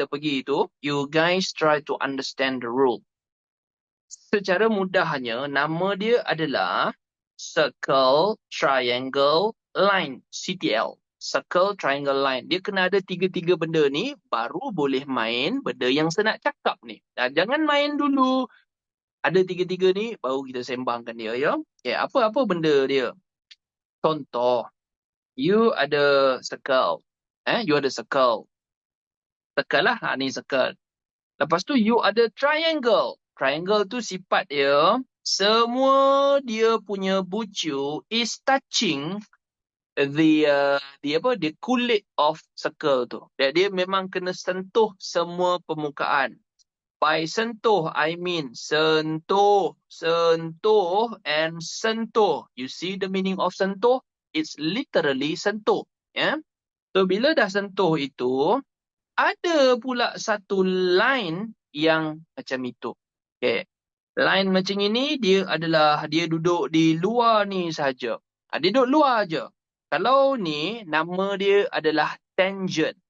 kita pergi itu, you guys try to understand the rule. Secara mudahnya, nama dia adalah circle, triangle, line, CTL. Circle, triangle, line. Dia kena ada tiga-tiga benda ni, baru boleh main benda yang saya nak cakap ni. Dan jangan main dulu. Ada tiga-tiga ni, baru kita sembangkan dia, ya. Okay, apa-apa benda dia. Contoh, you ada circle. You ada circle. Circle lah, ni circle. Lepas tu you ada triangle. Triangle tu sifat dia, semua dia punya bucu is touching the kulit of circle tu. Dia memang kena sentuh semua permukaan. By sentuh, I mean sentuh, sentuh, and sentuh. You see the meaning of sentuh? It's literally sentuh. Yeah? So, bila dah sentuh itu, ada pula satu line yang macam itu. Okay. Line macam ini, dia duduk di luar ni saja. Dia duduk luar aja. Kalau ni, nama dia adalah tangent.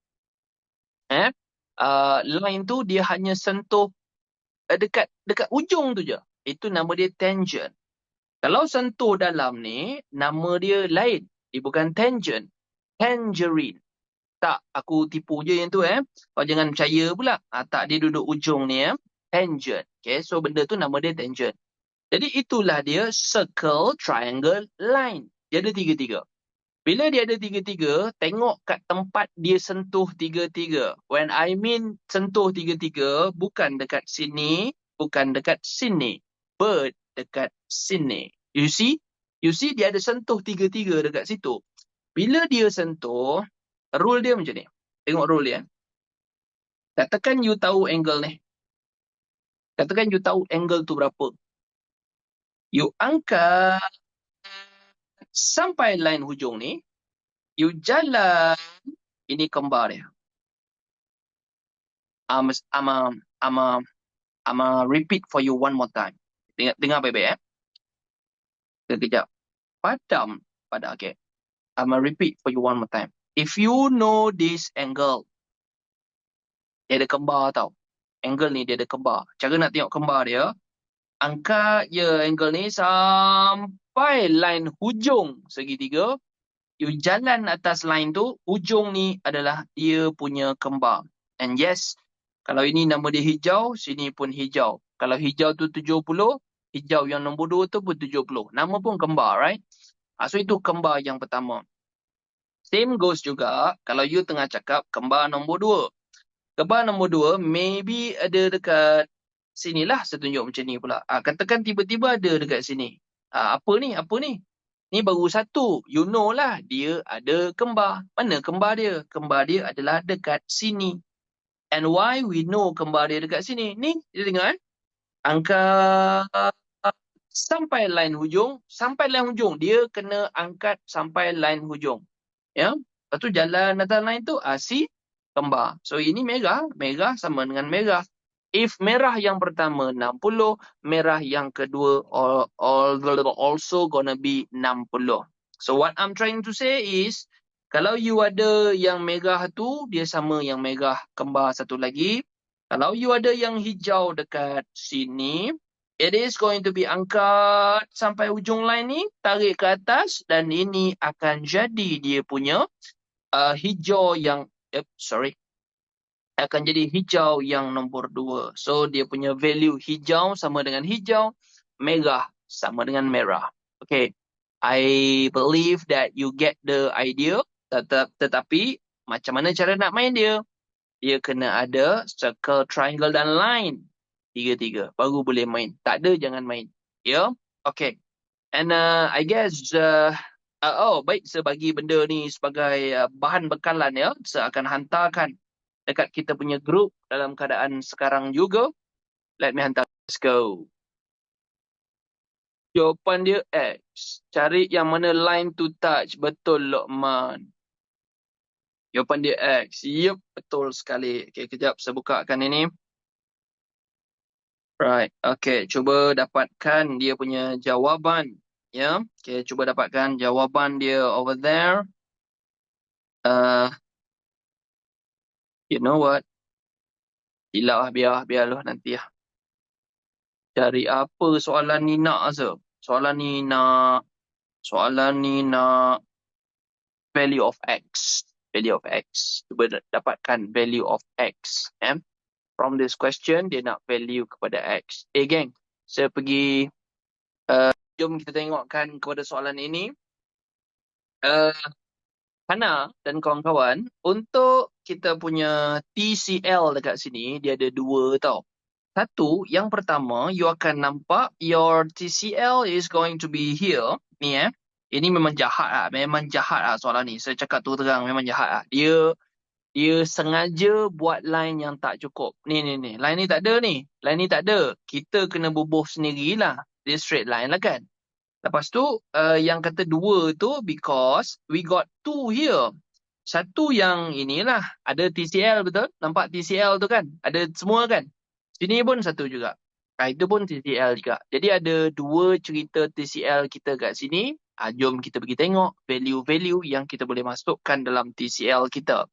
Line tu dia hanya sentuh dekat ujung tu je. Itu nama dia tangent. Kalau sentuh dalam ni, nama dia lain. Dia bukan tangent. Tangerine. Tak, aku tipu je yang tu. Kau jangan percaya pula. Tak, dia duduk ujung ni. Tangent. Okay, so benda tu nama dia tangent. Jadi itulah dia circle, triangle, line. Dia ada tiga-tiga. Bila dia ada tiga-tiga, tengok kat tempat dia sentuh tiga-tiga. When I mean sentuh tiga-tiga, bukan dekat sini, bukan dekat sini. But dekat sini. You see? You see dia ada sentuh tiga-tiga dekat situ. Bila dia sentuh, rule dia macam ni. Tengok rule dia. Katakan you tahu angle ni. Katakan you tahu angle tu berapa. You angkat sampai line hujung ni. You jalan. Ini kembar dia. I'm repeat for you one more time. Dengar baik-baik. Sekejap. Padam. Okay. I'm repeat for you one more time. If you know this angle, dia ada kembar tau. Angle ni dia ada kembar. Cara nak tengok kembar dia, angkat je angle ni sampai line hujung segitiga. You jalan atas line tu, hujung ni adalah dia punya kembar. And yes, kalau ini nama dia hijau, sini pun hijau. Kalau hijau tu 70, hijau yang nombor 2 tu pun 70. Nama pun kembar, right? So itu kembar yang pertama. Same goes juga kalau you tengah cakap kembar nombor 2. Kembar nombor 2 maybe ada dekat sinilah saya tunjuk macam ni pula. Katakan tiba-tiba ada dekat sini. Apa ni? Ni baru satu. You know lah dia ada kembar. Mana kembar dia? Kembar dia adalah dekat sini. And why we know kembar dia dekat sini? Ni, dia dengar angkat sampai line hujung. Sampai line hujung. Dia kena angkat sampai line hujung. Ya. Lepas tu jalan atas line tu, si kembar. So ini merah. Merah sama dengan merah. If merah yang pertama 60, merah yang kedua also gonna be 60. So what I'm trying to say is, kalau you ada yang merah tu, dia sama yang merah kembar satu lagi. Kalau you ada yang hijau dekat sini, it is going to be angkat sampai ujung line ni, tarik ke atas, dan ini akan jadi dia punya hijau yang, akan jadi hijau yang nombor 2. So, dia punya value hijau sama dengan hijau, merah sama dengan merah. Okay, I believe that you get the idea. Tetapi, macam mana cara nak main dia? Dia kena ada circle, triangle dan line. Tiga-tiga. Baru boleh main. Tak ada, jangan main. Ya? Okay. And I guess, baik, saya bagi benda ni sebagai bahan bekalan ya. Saya akan hantarkan dekat kita punya grup dalam keadaan sekarang juga. Let me hantar. Let's go. Jawapan dia X. Cari yang mana line to touch. Betul, Lokman. Jawapan dia X. Yup, betul sekali. Okay, kejap saya bukakan ini. Right. Okay, cuba dapatkan dia punya jawapan. Ya. Okay, cuba dapatkan jawapan dia over there. You know what? Silap lah, biarlah nanti lah. Cari apa soalan ni nak asa? Soalan ni nak value of X. Value of X. Cuba dapatkan value of X. From this question, dia nak value kepada X. Gang, saya pergi, jom kita tengokkan kepada soalan ini. Hana dan kawan-kawan, untuk kita punya TCL dekat sini, dia ada dua tau. Satu, yang pertama, you akan nampak your TCL is going to be here. Ni Ini memang jahat lah. Memang jahat lah soalan ni. Saya cakap tu terang, memang jahat lah. Dia sengaja buat line yang tak cukup. Ni. Line ni tak ada ni. Line ni tak ada. Kita kena bubuh sendirilah. Dia straight line lah kan. Lepas tu, yang kata dua tu because we got two here. Satu yang inilah, ada TCL betul? Nampak TCL tu kan? Ada semua kan? Sini pun satu juga. Itu pun TCL juga. Jadi ada dua cerita TCL kita kat sini. Jom kita pergi tengok value-value yang kita boleh masukkan dalam TCL kita.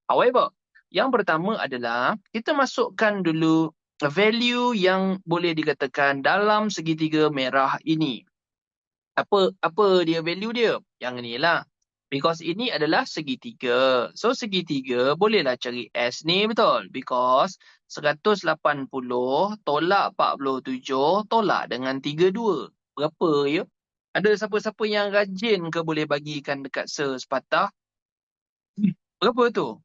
However, yang pertama adalah kita masukkan dulu value yang boleh dikatakan dalam segitiga merah ini. Apa dia value dia? Yang ni lah. Because ini adalah segitiga. So segitiga bolehlah cari S ni betul. Because 180 tolak 47 tolak dengan 32. Berapa ya? Ada siapa-siapa yang rajin ke boleh bagikan dekat sepatah? Berapa tu?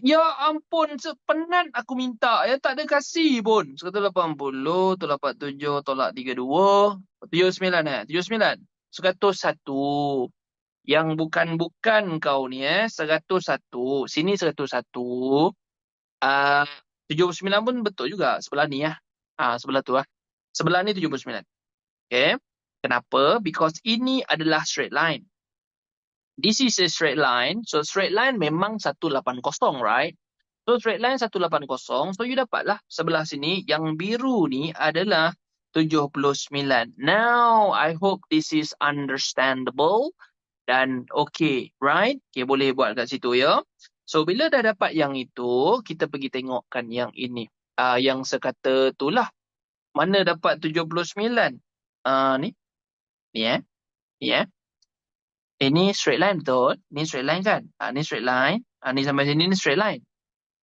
Ya ampun, penat aku minta. Tak ada kasih pun. 180 tolak 47 tolak 32. 79 79. 101. Yang bukan-bukan kau ni 101. Sini 101. 79 pun betul juga. Sebelah ni sebelah tu Sebelah ni 79. Okay. Kenapa? Because ini adalah straight line. This is a straight line. So straight line memang 180, right? So straight line 180. So you dapatlah sebelah sini yang biru ni adalah 79. Now I hope this is understandable dan okay, right? Okay, boleh buat kat situ ya. So bila dah dapat yang itu, kita pergi tengokkan yang ini. Yang sekata itulah. Mana dapat 79? Ni. Ni Ini straight line betul. Ni straight line kan? Ni straight line. Ni sampai sini ni straight line.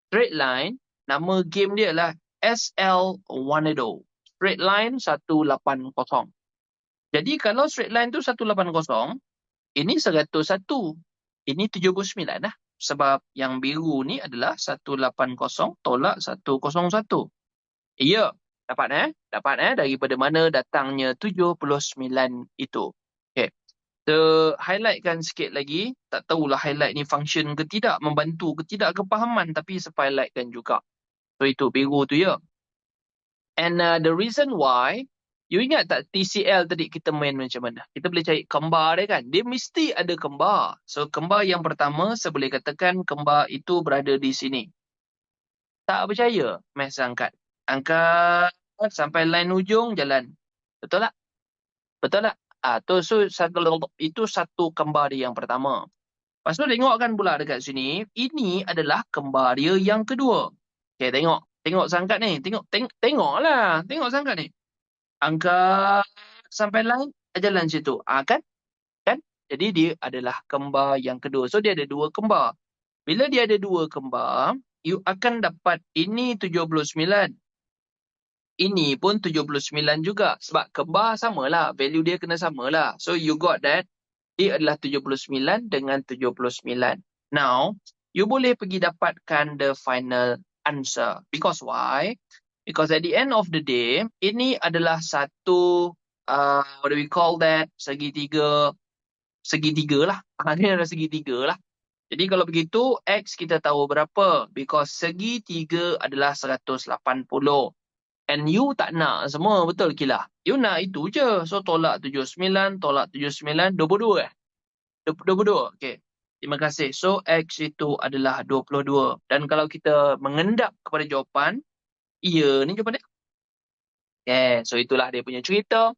Straight line, nama game dia adalah SL180. Straight line 180. Jadi kalau straight line tu 180, ini 101. Ini 79 lah. Sebab yang biru ni adalah 180 tolak 101. Ya, dapat Dapat daripada mana datangnya 79 itu. Okay. Highlightkan sikit lagi. Tak tahulah highlight ni function ke tidak, membantu ke tidak kepahaman, tapi highlightkan juga. So itu biru tu ya. And the reason why, you ingat tak TCL tadi kita main macam mana? Kita boleh cari kembar dia kan? Dia mesti ada kembar. So kembar yang pertama, saya boleh katakan kembar itu berada di sini. Tak percaya? Math angkat. Angkat sampai line ujung jalan. Betul tak? Betul tak? Itu satu kembar dia yang pertama. Lepas tu tengokkan pula dekat sini. Ini adalah kembar dia yang kedua. Okay, tengok. Tengok sangkat ni. Tengoklah. Tengok sangkat ni. Angkat sampai line, jalan situ. Kan? Jadi dia adalah kembar yang kedua. So dia ada dua kembar. Bila dia ada dua kembar, you akan dapat ini 79. Ini pun 79 juga. Sebab kembar samalah. Value dia kena samalah. So you got that. Dia adalah 79 dengan 79. Now, you boleh pergi dapatkan the final answer. Because why? Because at the end of the day, ini adalah satu, what do we call that? Segitiga lah. Ini adalah segitiga lah. Jadi kalau begitu, X kita tahu berapa. Because segitiga adalah 180. And you tak nak semua, betul Kilah? You nak itu je. So tolak 79, tolak 79, 22 22. Okay. Terima kasih. So X itu adalah 22. Dan kalau kita mengendap kepada jawapan, iya ni jawapan dia. Okay. So itulah dia punya cerita.